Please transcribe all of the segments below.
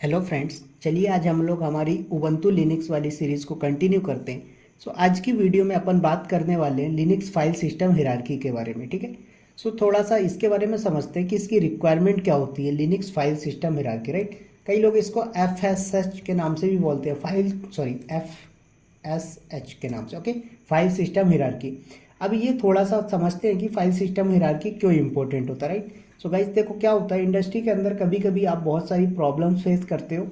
Hello friends, चलिए आज हम लोग हमारी उबंटू लिनक्स वाली सीरीज़ को कंटिन्यू करते हैं। आज की वीडियो में अपन बात करने वाले हैं लिनक्स फाइल सिस्टम हायरार्की के बारे में। ठीक है। थोड़ा सा इसके बारे में समझते हैं कि इसकी रिक्वायरमेंट क्या होती है Linux file system hierarchy. Right, कई लोग इसको FSH के नाम से भी बोलते हैं, FSH के नाम से। Okay, file system hierarchy. अब ये थोड़ा सा समझते हैं कि फाइल सिस्टम हायरार्की क्यों इंपॉर्टेंट होता है। राइट, सो गाइस देखो क्या होता है, इंडस्ट्री के अंदर कभी कभी आप बहुत सारी प्रॉब्लम्स फेस करते हो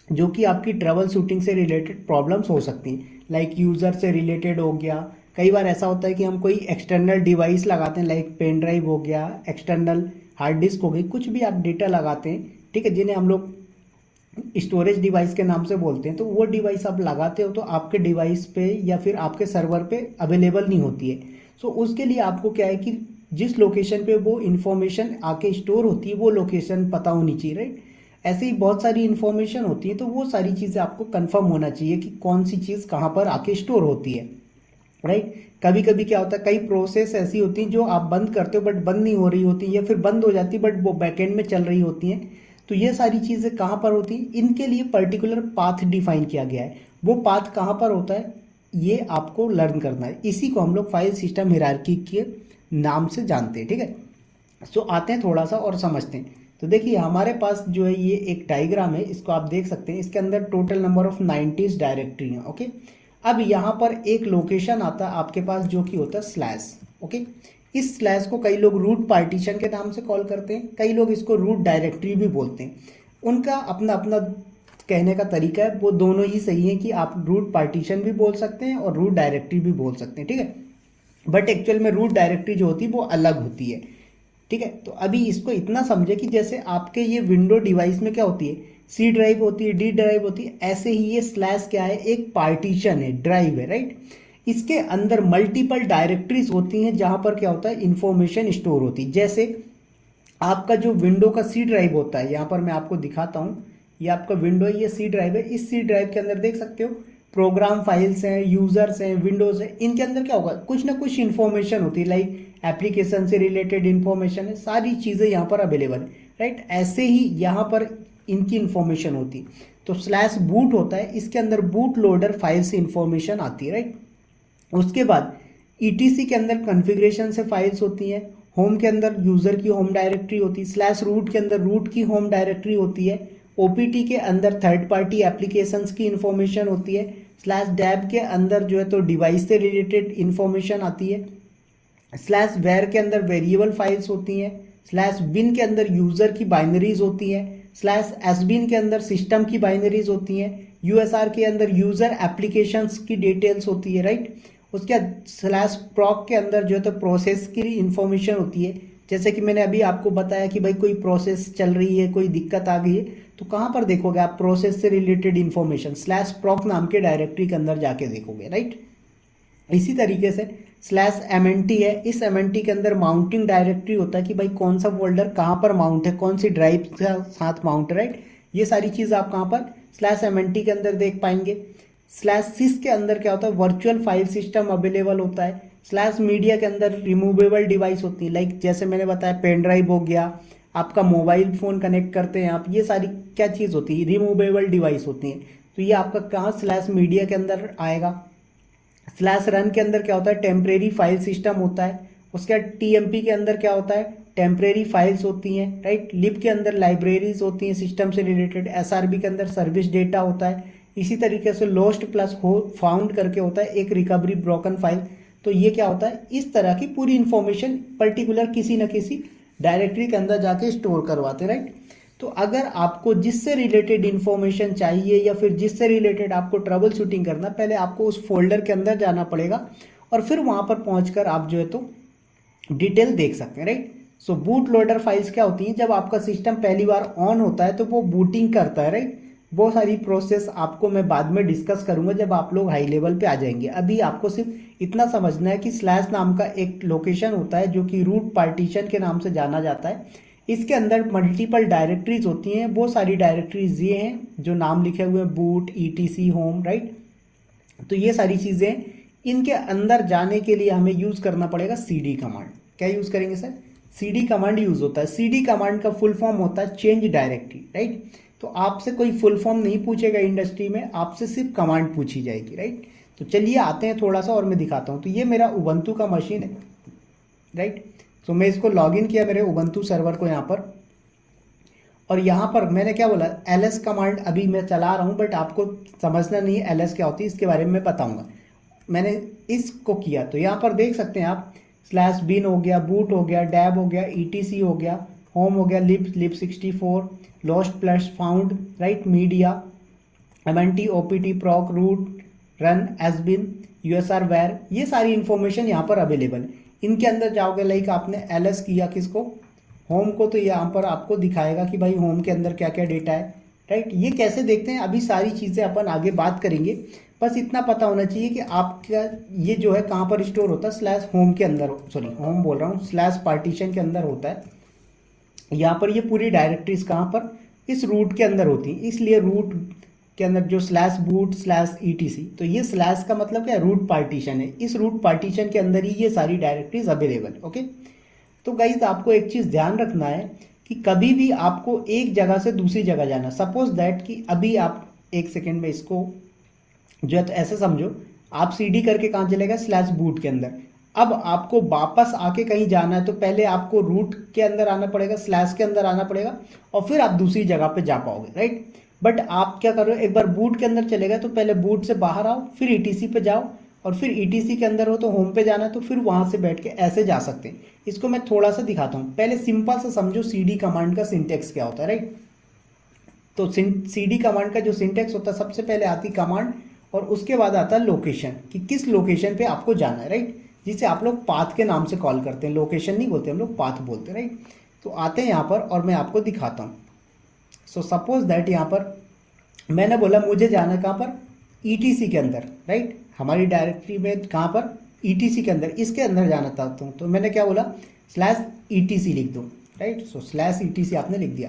जो कि आपकी ट्रबल शूटिंग से रिलेटेड प्रॉब्लम्स हो सकती हैं। लाइक यूज़र से रिलेटेड हो गया, कई बार ऐसा होता है कि हम कोई एक्सटर्नल डिवाइस लगाते हैं, लाइक पेन ड्राइव हो गया, एक्सटर्नल हार्ड डिस्क हो गई, कुछ भी आप डेटा लगाते हैं, ठीक है, जिन्हें हम लोग स्टोरेज डिवाइस के नाम से बोलते हैं। तो वो डिवाइस आप लगाते हो तो आपके डिवाइस पे या फिर आपके सर्वर पे अवेलेबल नहीं होती है। उसके लिए आपको क्या है कि जिस लोकेशन पे वो इन्फॉर्मेशन आके स्टोर होती है वो लोकेशन पता होनी चाहिए। राइट, ऐसे ही बहुत सारी इन्फॉर्मेशन होती है, तो वो सारी चीज़ें आपको कंफर्म होना चाहिए कि कौन सी चीज़ कहाँ पर आके स्टोर होती है। राइट, कभी कभी क्या होता है, कई प्रोसेस ऐसी होती हैं जो आप बंद करते हो बट बंद नहीं हो रही होती, या फिर बंद हो जाती बट वो बैकएंड में चल रही होती हैं। तो ये सारी चीज़ें कहाँ पर होती हैं, इनके लिए पर्टिकुलर पाथ डिफाइन किया गया है। वो पाथ कहाँ पर होता है ये आपको लर्न करना है। इसी को हम लोग फाइल सिस्टम हायरार्की के नाम से जानते हैं। ठीक है, आते हैं थोड़ा सा और समझते हैं। तो देखिए हमारे पास जो है ये एक डायग्राम है, इसको आप देख सकते हैं। इसके अंदर टोटल नंबर ऑफ 90 डायरेक्टरी हैं। ओके, अब यहाँ पर एक लोकेशन आता है आपके पास जो कि होता है स्लैश। ओके, इस स्लैश को कई लोग रूट पार्टीशन के नाम से कॉल करते हैं, कई लोग इसको रूट डायरेक्टरी भी बोलते हैं। उनका अपना अपना कहने का तरीका है, वो दोनों ही सही है कि आप रूट पार्टीशन भी बोल सकते हैं और रूट डायरेक्टरी भी बोल सकते हैं। ठीक है, बट एक्चुअल में रूट डायरेक्टरी जो होती है वो अलग होती है। ठीक है, तो अभी इसको इतना समझे कि जैसे आपके ये विंडो डिवाइस में क्या होती है, सी ड्राइव होती है, डी ड्राइव होती है, ऐसे ही ये स्लैश क्या है, एक पार्टीशन है, ड्राइव है। राइट, इसके अंदर मल्टीपल डायरेक्टरीज होती हैं जहां पर क्या होता है, इंफॉर्मेशन स्टोर होती है। जैसे आपका जो विंडो का सी ड्राइव होता है, यहाँ पर मैं आपको दिखाता हूँ, ये आपका विंडो है, ये सी ड्राइव है। इस सी ड्राइव के अंदर देख सकते हो प्रोग्राम फाइल्स हैं, यूजर्स हैं, विंडोज हैं। इनके अंदर क्या होगा, कुछ ना कुछ इन्फॉर्मेशन होती है, लाइक एप्लीकेशन से रिलेटेड इन्फॉर्मेशन है, सारी चीज़ें यहाँ पर अवेलेबल है। राइट, ऐसे ही यहाँ पर इनकी इन्फॉर्मेशन होती है। तो स्लैश बूट होता है, इसके अंदर बूट लोडर फाइल से इन्फॉर्मेशन आती है। राइट, उसके बाद ETC के अंदर कॉन्फ़िगरेशन से फाइल्स होती हैं, होम के अंदर यूज़र की होम डायरेक्टरी होती है, स्लैश रूट के अंदर रूट की होम डायरेक्टरी होती है, OPT के अंदर थर्ड पार्टी एप्लीकेशंस की इन्फॉर्मेशन होती है, स्लैश डैब के अंदर जो है तो डिवाइस से रिलेटेड इन्फॉर्मेशन आती है, स्लैश वेयर के अंदर वेरिएबल फाइल्स होती हैं, स्लैश बिन के अंदर यूज़र की बाइनरीज होती हैं, स्लैश एसबिन के अंदर सिस्टम की बाइनरीज होती हैं, USR के अंदर यूज़र एप्लीकेशंस की डिटेल्स होती है। राइट, उसके बाद स्लैश प्रॉक के अंदर जो है तो प्रोसेस की इंफॉर्मेशन होती है। जैसे कि मैंने अभी आपको बताया कि भाई कोई प्रोसेस चल रही है, कोई दिक्कत आ गई है, तो कहाँ पर देखोगे आप प्रोसेस से रिलेटेड इन्फॉर्मेशन, स्लैश प्रॉक नाम के डायरेक्टरी के अंदर जाके देखोगे। राइट, इसी तरीके से स्लैश MNT है, इस MNT के अंदर माउंटिंग डायरेक्टरी होता है कि भाई कौन सा फोल्डर कहाँ पर माउंट है, कौन सी ड्राइव के साथ माउंट है। राइट, ये सारी चीज़ आप कहाँ पर स्लैश MNT के अंदर देख पाएंगे। स्लैश सिस के अंदर क्या होता है, वर्चुअल फाइल सिस्टम अवेलेबल होता है। स्लैश मीडिया के अंदर रिमूवेबल डिवाइस होती है, लाइक जैसे मैंने बताया पेन ड्राइव हो गया, आपका मोबाइल फ़ोन कनेक्ट करते हैं आप, ये सारी क्या चीज़ होती है, रिमूवेबल डिवाइस होती है। तो ये आपका कहाँ स्लैश मीडिया के अंदर आएगा। स्लैश रन के अंदर क्या होता है, टेम्परेरी फाइल सिस्टम होता है। उसके बाद TMP के अंदर क्या होता है, टेम्परेरी फाइल्स होती हैं। राइट, लिब के अंदर लाइब्रेरीज होती हैं सिस्टम से रिलेटेड। SRB के अंदर सर्विस डेटा होता है। इसी तरीके से लोस्ट प्लस हो फाउंड करके होता है एक रिकवरी ब्रोकन फाइल। तो ये क्या होता है, इस तरह की पूरी इंफॉर्मेशन पर्टिकुलर किसी न किसी डायरेक्टरी के अंदर जाके स्टोर करवाते। राइट, तो अगर आपको जिससे रिलेटेड इन्फॉर्मेशन चाहिए या फिर जिससे रिलेटेड आपको ट्रबल शूटिंग करना, पहले आपको उस फोल्डर के अंदर जाना पड़ेगा और फिर वहाँ पर पहुँचकर आप जो है तो डिटेल देख सकते हैं। राइट, बूट लोडर फाइल्स क्या होती हैं, जब आपका सिस्टम पहली बार ऑन होता है तो वो बूटिंग करता है। राइट, बहुत सारी प्रोसेस आपको मैं बाद में डिस्कस करूंगा जब आप लोग हाई लेवल पे आ जाएंगे। अभी आपको सिर्फ इतना समझना है कि स्लैश नाम का एक लोकेशन होता है जो कि रूट पार्टीशन के नाम से जाना जाता है। इसके अंदर मल्टीपल डायरेक्टरीज होती हैं। वो सारी डायरेक्टरीज ये हैं जो नाम लिखे हुए हैं, बूट, ETC, होम। राइट, तो ये सारी चीज़ें, इनके अंदर जाने के लिए हमें यूज़ करना पड़ेगा CD कमांड। क्या यूज़ करेंगे सर, CD कमांड यूज़ होता है। CD कमांड का फुल फॉर्म होता है चेंज डायरेक्टरी। राइट, तो आपसे कोई फुल फॉर्म नहीं पूछेगा इंडस्ट्री में, आपसे सिर्फ कमांड पूछी जाएगी, राइट। तो चलिए आते हैं थोड़ा सा और मैं दिखाता हूँ। तो ये मेरा उबंटू का मशीन है, राइट। तो मैं इसको लॉगिन किया मेरे उबंटू सर्वर को यहाँ पर, और यहाँ पर मैंने क्या बोला, ls कमांड अभी मैं चला रहा हूँ, बट आपको समझना नहीं है ls क्या होती है, इसके बारे में मैं बताऊँगा। मैंने इसको किया तो यहाँ पर देख सकते हैं आप, /bin हो गया, बूट हो गया, डैब हो गया, etc हो गया, होम हो गया, lib64, lost plus found, right, media, mnt, opt, proc, root, run, sbin, usr, var, ये सारी इंफॉर्मेशन यहाँ पर अवेलेबल है। इनके अंदर जाओगे, लाइक आपने ls किया किसको, होम को, तो यहाँ पर आपको दिखाएगा कि भाई होम के अंदर क्या क्या डेटा है, राइट। ये कैसे देखते हैं अभी सारी चीज़ें अपन आगे बात करेंगे, बस इतना पता होना चाहिए कि आपका ये जो है कहाँ पर स्टोर होता है, /होम के अंदर, सॉरी होम बोल रहा हूँ, /पार्टीशन के अंदर होता है। यहाँ पर ये पूरी डायरेक्टरीज कहाँ पर, इस रूट के अंदर होती है, इसलिए रूट के अंदर जो /boot /etc, तो ये स्लैश का मतलब क्या है, रूट पार्टीशन है, इस रूट पार्टीशन के अंदर ही ये सारी डायरेक्टरीज अवेलेबल, ओके। तो गाइज आपको एक चीज़ ध्यान रखना है कि कभी भी आपको एक जगह से दूसरी जगह जाना, सपोज दैट कि अभी आप एक सेकेंड में इसको जो है तो ऐसे समझो, आप cd करके कहाँ चलेगा, /boot के अंदर। अब आपको वापस आके कहीं जाना है तो पहले आपको रूट के अंदर आना पड़ेगा, स्लैश के अंदर आना पड़ेगा, और फिर आप दूसरी जगह पे जा पाओगे, राइट। बट आप क्या कर रहे हो, एक बार बूट के अंदर चलेगा तो पहले बूट से बाहर आओ, फिर etc पे जाओ, और फिर etc के अंदर हो तो होम पे जाना है तो फिर वहां से बैठ के ऐसे जा सकते हैं। इसको मैं थोड़ा सा दिखाता हूँ, पहले सिंपल से समझो cd कमांड का सिंटेक्स क्या होता है, राइट। तो cd कमांड का जो सिंटेक्स होता है, सबसे पहले आती कमांड और उसके बाद आता है लोकेशन, कि किस लोकेशन पे आपको जाना है, राइट, जिसे आप लोग पाथ के नाम से कॉल करते हैं, लोकेशन नहीं बोलते हम लोग, पाथ बोलते हैं, राइट। तो आते हैं यहाँ पर और मैं आपको दिखाता हूँ। सो सपोज दैट यहाँ पर मैंने बोला मुझे जाना है कहाँ पर, etc के अंदर, राइट, हमारी डायरेक्टरी में कहाँ पर, etc के अंदर, इसके अंदर जाना चाहता हूँ, तो मैंने क्या बोला, /etc लिख दो, राइट। सो /etc आपने लिख दिया,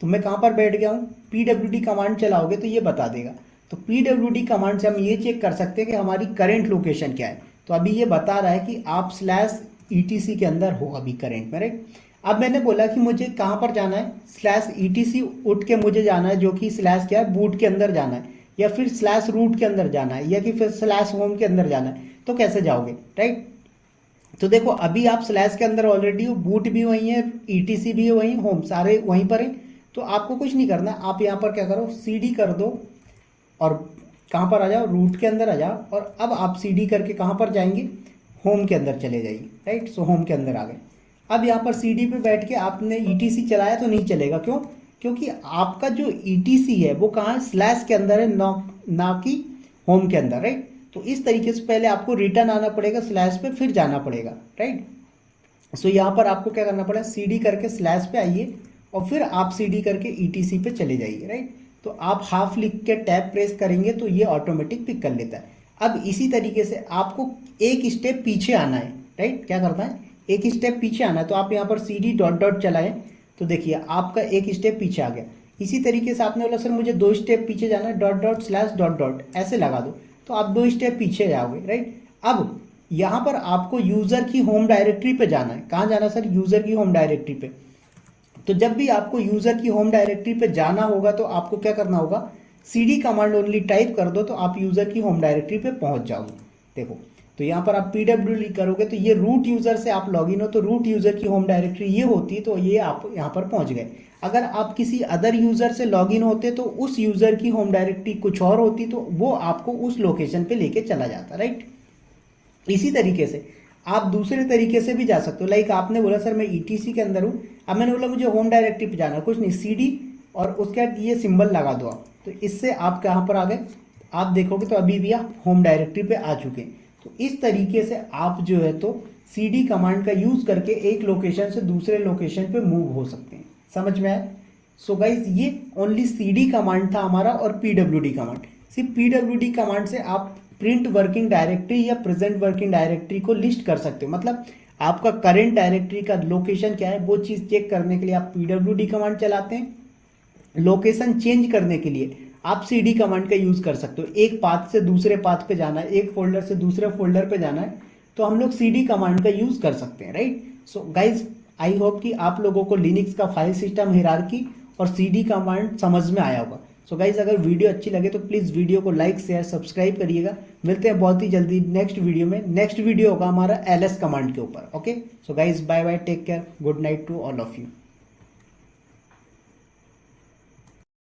तो मैं कहाँ पर बैठ गया हूँ, pwd कमांड चलाओगे तो ये बता देगा। तो pwd कमांड से हम ये चेक कर सकते हैं कि हमारी करंट लोकेशन क्या है। तो अभी ये बता रहा है कि आप /etc के अंदर हो अभी करंट में, राइट। अब मैंने बोला कि मुझे कहाँ पर जाना है, /etc उठ के मुझे जाना है, जो कि स्लैश क्या है, बूट के अंदर जाना है, या फिर /रूट के अंदर जाना है, या कि फिर /होम के अंदर जाना है। तो कैसे जाओगे, राइट। तो देखो अभी आप स्लैश के अंदर ऑलरेडी हो, बूट भी वहीं है, etc भी वहीं, होम सारे वहीं पर है। तो आपको कुछ नहीं करना, आप यहाँ पर क्या करो, cd कर दो और कहाँ पर आ जाओ, रूट के अंदर आ जाओ, और अब आप cd करके कहाँ पर जाएंगे, होम के अंदर चले जाइए, राइट। सो होम के अंदर आ गए। अब यहाँ पर cd पे बैठ के आपने etc चलाया तो नहीं चलेगा, क्यों, क्योंकि आपका जो etc है वो कहाँ है, स्लैश के अंदर है, ना कि होम के अंदर, राइट। तो इस तरीके से पहले आपको रिटर्न आना पड़ेगा स्लैश पे, फिर जाना पड़ेगा, राइट। सो यहाँ पर आपको क्या करना पड़ेगा, cd करके स्लैश पे आइए और फिर आप cd करके etc पे चले जाइए, राइट। तो आप हाफ लिख के टैब प्रेस करेंगे तो ये ऑटोमेटिक पिक कर लेता है। अब इसी तरीके से आपको एक स्टेप पीछे आना है, राइट। क्या करना है, एक स्टेप पीछे आना है। तो आप यहाँ पर cd डॉट डॉट चलाएं तो देखिए आपका एक स्टेप पीछे आ गया। इसी तरीके से आपने बोला सर मुझे 2 स्टेप पीछे जाना है, dot dot slash dot dot ऐसे लगा दो, तो आप 2 स्टेप पीछे जाओगे, राइट। अब यहाँ पर आपको यूजर की होम डायरेक्टरी पे जाना है। कहाँ जाना है सर, यूजर की होम डायरेक्टरी पे। तो जब भी आपको यूजर की होम डायरेक्टरी पे जाना होगा तो आपको क्या करना होगा, cd कमांड ओनली टाइप कर दो तो आप यूजर की होम डायरेक्टरी पे पहुंच जाओगे। देखो तो यहाँ पर आप pwd करोगे तो ये रूट यूजर से आप लॉगिन हो, तो रूट यूजर की होम डायरेक्टरी ये होती, तो ये आप यहाँ पर पहुंच गए। अगर आप किसी अदर यूजर से लॉगिन होते तो उस यूजर की होम डायरेक्टरी कुछ और होती, तो वो आपको उस लोकेशन पे लेके चला जाता, राइट। इसी तरीके से आप दूसरे तरीके से भी जा सकते हो। लाइक आपने बोला सर मैं etc के अंदर हूँ, अब मैंने बोला मुझे होम डायरेक्टरी पे जाना, कुछ नहीं, cd और उसके बाद ये सिंबल लगा दो आप, तो इससे आप कहाँ पर आ गए, आप देखोगे तो अभी भी आप होम डायरेक्टरी पे आ चुके हैं। तो इस तरीके से आप जो है तो cd कमांड का यूज करके एक लोकेशन से दूसरे लोकेशन पे मूव हो सकते हैं। समझ में आया। सो गाइज ये ओनली cd कमांड था हमारा और pwd कमांड। सिर्फ pwd कमांड से आप प्रिंट वर्किंग डायरेक्टरी या प्रेजेंट वर्किंग डायरेक्टरी को लिस्ट कर सकते हो। मतलब आपका करंट डायरेक्टरी का लोकेशन क्या है वो चीज़ चेक करने के लिए आप pwd कमांड चलाते हैं। लोकेशन चेंज करने के लिए आप cd कमांड का यूज़ कर सकते हो। एक पाथ से दूसरे पाथ पे जाना है, एक फोल्डर से दूसरे फोल्डर पे जाना है, तो हम लोग cd कमांड का यूज़ कर सकते हैं, right. So guys I hope कि आप लोगों को लिनक्स का फाइल सिस्टम हायरार्की और CD कमांड समझ में आया होगा। सो गाइज अगर वीडियो अच्छी लगे तो प्लीज़ वीडियो को लाइक शेयर सब्सक्राइब करिएगा। मिलते हैं बहुत ही जल्दी नेक्स्ट वीडियो में। नेक्स्ट वीडियो होगा हमारा LS कमांड के ऊपर। Okay, so guys bye bye, take care, good night to all of you.